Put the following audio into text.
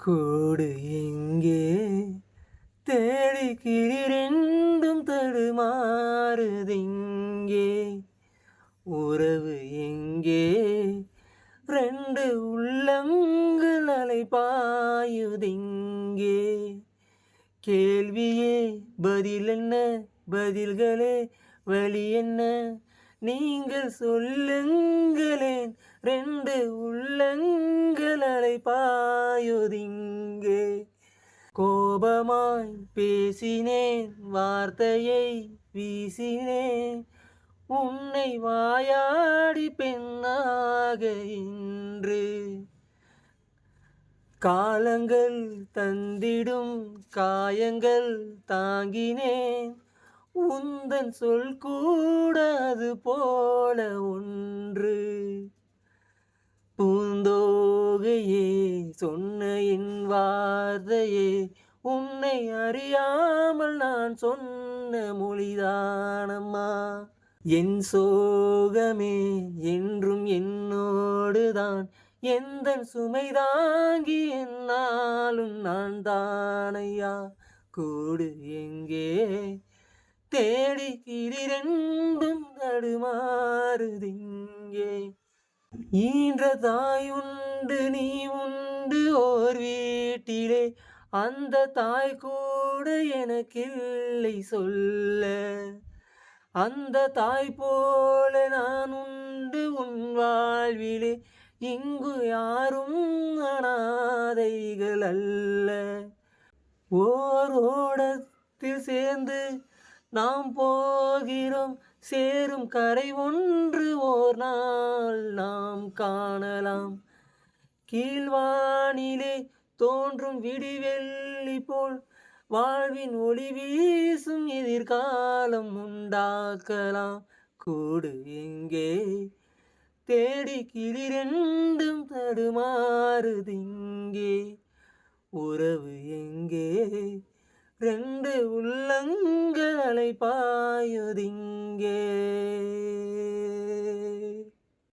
கூடு எங்கே தேடி கிளிரெண்டும் தடுமாறுதிங்கே. உறவு எங்கே ரெண்டு உள்ளங்கள் அலைபாயுதிங்கே. கேள்வியே பதிலென்ன, பதில்களே வழி என்ன, நீங்கள் சொல்லுங்களேன். ரெண்டு உள்ளங்கள் அலைபாயுதிங்கே. கோபமாய் பேசினேன், வார்த்தையை வீசினேன், உன்னை வாயாடி பெண்ணாக இன்று. காலங்கள் தந்திடும் காயங்கள் தாங்கினேன், உந்தன் சொல் கூட அது போல ஒன்று. பூந்தோகையே சொன்ன என் வார்த்தையே, உன்னை அறியாமல் நான் சொன்ன மொழிதானம்மா. என் சோகமே என்றும் என்னோடுதான், எந்தன் சுமை தாங்கி என்னாலும் நான் தானையா. கூடு எங்கே தேடி கிளிரெண்டும் தடுமாறுதிங்கே. ஈன்ற தாயுண்டு நீ உண்டு ஓர் வீட்டிலே, அந்த தாய் கூட எனக்கில்லை சொல்ல. அந்த தாய் போல நான் உண்டு உன் வாழ்விலே, இங்கு யாரும் அனாதைகள் அல்ல. ஓர் ஓடத்தில் சேர்ந்து நாம் போகிறோம், சேரும் கரை ஒன்று ஓர் நாள் நாம் காணலாம். கீழ்வானிலே தோன்றும் விடிவெள்ளி போல் வாழ்வின் ஒளி வீசும் எதிர்காலம் உண்டாக்கலாம். கூடு எங்கே தேடி கிளிரெண்டும் தடுமாறுதிங்கே. உறவு எங்கே ரெண்டு உள்ளங்கள் அலைபாயுதிங்கே.